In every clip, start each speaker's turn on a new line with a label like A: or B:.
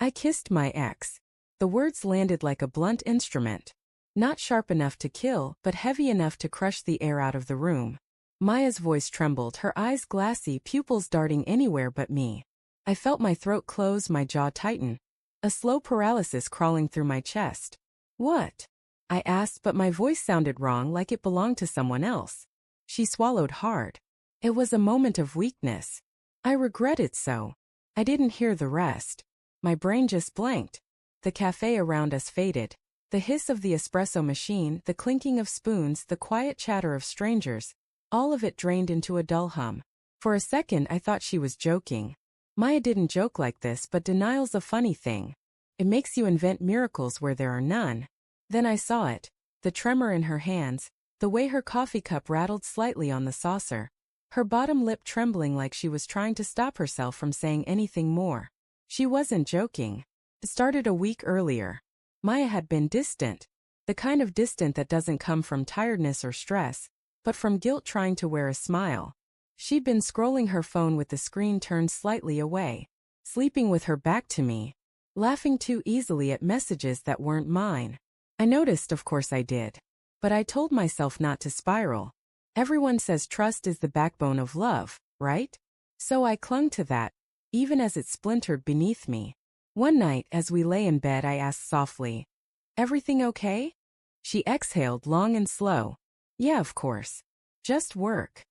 A: I kissed my ex. The words landed like a blunt instrument. Not sharp enough to kill, but heavy enough to crush the air out of the room. Maya's voice trembled, her eyes glassy, pupils darting anywhere but me. I felt my throat close, my jaw tighten. A slow paralysis crawling through my chest. What? I asked, but my voice sounded wrong, like it belonged to someone else. She swallowed hard. It was a moment of weakness. I regret it so. I didn't hear the rest. My brain just blanked. The cafe around us faded. The hiss of the espresso machine, the clinking of spoons, the quiet chatter of strangers, all of it drained into a dull hum. For a second I thought she was joking. Maya didn't joke like this, but denial's a funny thing. It makes you invent miracles where there are none. Then I saw it. The tremor in her hands, the way her coffee cup rattled slightly on the saucer. Her bottom lip trembling like she was trying to stop herself from saying anything more. She wasn't joking. It started a week earlier. Maya had been distant. The kind of distant that doesn't come from tiredness or stress, but from guilt trying to wear a smile. She'd been scrolling her phone with the screen turned slightly away, sleeping with her back to me, laughing too easily at messages that weren't mine. I noticed, of course I did. But I told myself not to spiral. Everyone says trust is the backbone of love, right? So I clung to that, even as it splintered beneath me. One night, as we lay in bed, I asked softly, "Everything okay?" She exhaled long and slow. "Yeah, of course. Just work."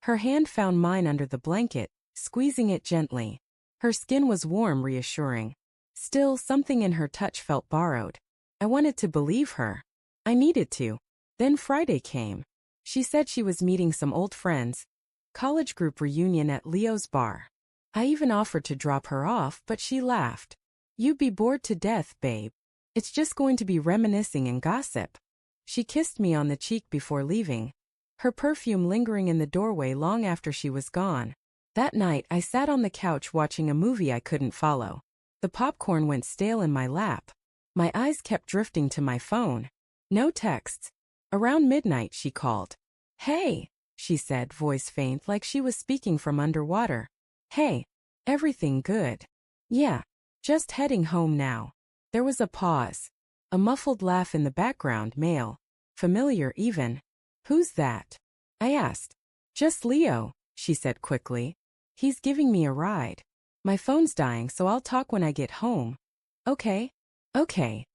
A: Her hand found mine under the blanket, squeezing it gently. Her skin was warm, reassuring. Still, something in her touch felt borrowed. I wanted to believe her. I needed to. Then Friday came. She said she was meeting some old friends. College group reunion at Leo's bar. I even offered to drop her off, but she laughed. "You'd be bored to death, babe. It's just going to be reminiscing and gossip." She kissed me on the cheek before leaving, her perfume lingering in the doorway long after she was gone. That night, I sat on the couch watching a movie I couldn't follow. The popcorn went stale in my lap. My eyes kept drifting to my phone. No texts. Around midnight, she called. "Hey," she said, voice faint like she was speaking from underwater. "Hey. Everything good?" "Yeah. Just heading home now." There was a pause. A muffled laugh in the background, male. Familiar even. "Who's that?" I asked. "Just Leo," she said quickly. "He's giving me a ride. My phone's dying, so I'll talk when I get home." "Okay. Okay."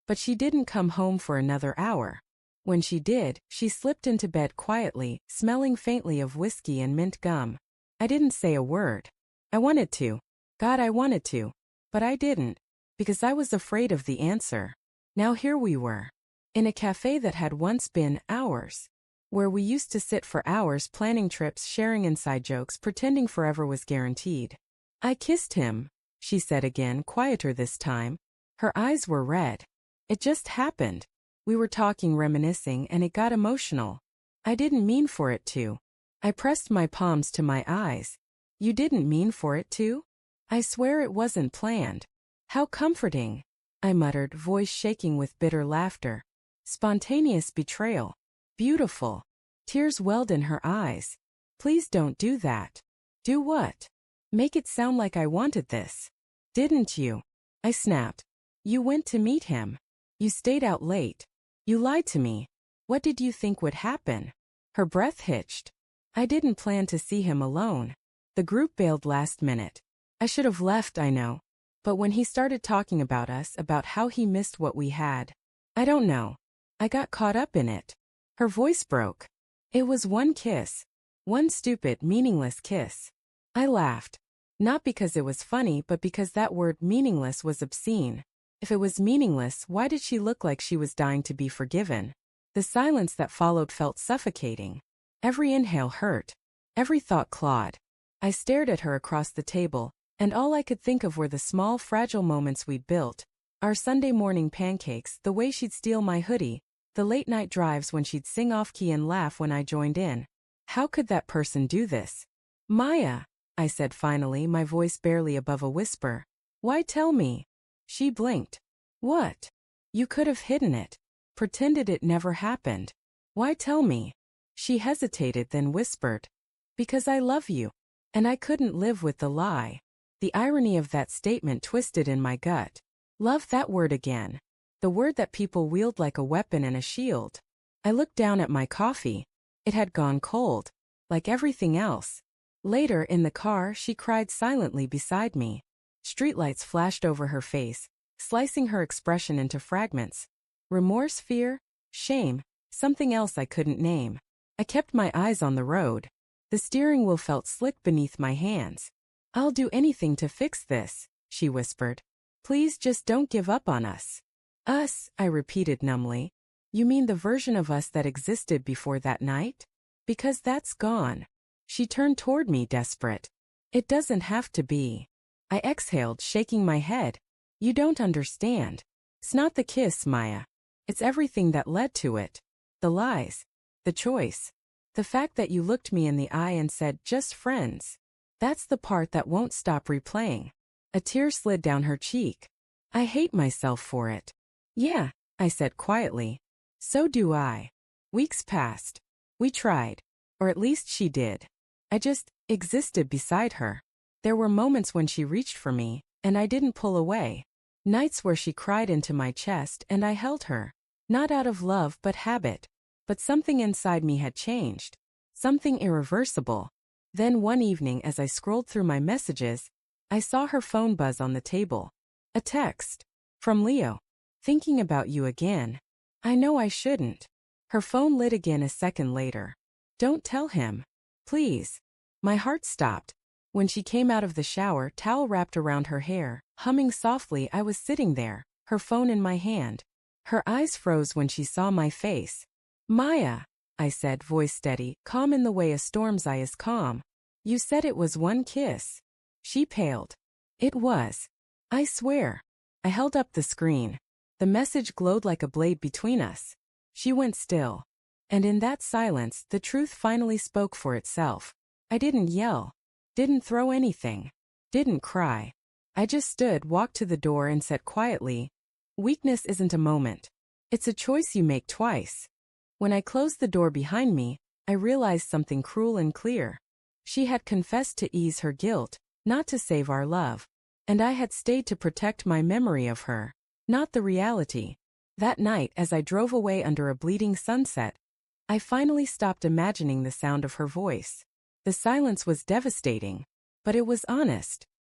A: But she didn't come home for another hour. When she did, she slipped into bed quietly, smelling faintly of whiskey and mint gum. I didn't say a word. I wanted to. God, I wanted to. But I didn't. Because I was afraid of the answer. Now here we were. In a cafe that had once been ours. Where we used to sit for hours planning trips, sharing inside jokes, pretending forever was guaranteed. "I kissed him," she said again, quieter this time. Her eyes were red. "It just happened. We were talking, reminiscing, and it got emotional. I didn't mean for it to." I pressed my palms to my eyes. "You didn't mean for it to?" "I swear it wasn't planned." "How comforting," I muttered, voice shaking with bitter laughter. Spontaneous betrayal. Beautiful. Tears welled in her eyes. "Please don't do that." "Do what?" "Make it sound like I wanted this." "Didn't you?" I snapped. "You went to meet him. You stayed out late. You lied to me. What did you think would happen?" Her breath hitched. "I didn't plan to see him alone. The group bailed last minute. I should have left, I know. But when he started talking about us, about how he missed what we had, I don't know. I got caught up in it." Her voice broke. "It was one kiss. One stupid, meaningless kiss." I laughed. Not because it was funny, but because that word meaningless was obscene. If it was meaningless, why did she look like she was dying to be forgiven? The silence that followed felt suffocating. Every inhale hurt. Every thought clawed. I stared at her across the table, and all I could think of were the small, fragile moments we'd built. Our Sunday morning pancakes, the way she'd steal my hoodie, the late-night drives when she'd sing off-key and laugh when I joined in. How could that person do this? "Maya," I said finally, my voice barely above a whisper. "Why tell me?" She blinked. "What?" "You could have hidden it. Pretended it never happened. Why tell me?" She hesitated, then whispered. "Because I love you. And I couldn't live with the lie." The irony of that statement twisted in my gut. Love, that word again. The word that people wield like a weapon and a shield. I looked down at my coffee. It had gone cold, like everything else. Later, in the car, she cried silently beside me. Streetlights flashed over her face, slicing her expression into fragments. Remorse, fear, shame, something else I couldn't name. I kept my eyes on the road. The steering wheel felt slick beneath my hands. "I'll do anything to fix this," she whispered. "Please just don't give up on us." "Us," I repeated numbly. "You mean the version of us that existed before that night? Because that's gone." She turned toward me, desperate. "It doesn't have to be." I exhaled, shaking my head. "You don't understand. It's not the kiss, Maya. It's everything that led to it. The lies. The choice. The fact that you looked me in the eye and said, 'Just friends.' That's the part that won't stop replaying." A tear slid down her cheek. "I hate myself for it." "Yeah," I said quietly. "So do I." Weeks passed. We tried. Or at least she did. I just existed beside her. There were moments when she reached for me, and I didn't pull away. Nights where she cried into my chest and I held her. Not out of love but habit. But something inside me had changed. Something irreversible. Then one evening, as I scrolled through my messages, I saw her phone buzz on the table. A text. From Leo. "Thinking about you again. I know I shouldn't." Her phone lit again a second later. "Don't tell him. Please." My heart stopped. When she came out of the shower, towel wrapped around her hair, humming softly, I was sitting there, her phone in my hand. Her eyes froze when she saw my face. "Maya," I said, voice steady, calm in the way a storm's eye is calm. "You said it was one kiss." She paled. "It was. I swear." I held up the screen. The message glowed like a blade between us. She went still. And in that silence, the truth finally spoke for itself. I didn't yell. Didn't throw anything. Didn't cry. I just stood, walked to the door and said quietly, "Weakness isn't a moment. It's a choice you make twice." When I closed the door behind me, I realized something cruel and clear. She had confessed to ease her guilt, not to save our love. And I had stayed to protect my memory of her, not the reality. That night, as I drove away under a bleeding sunset, I finally stopped imagining the sound of her voice. The silence was devastating, but it was honest.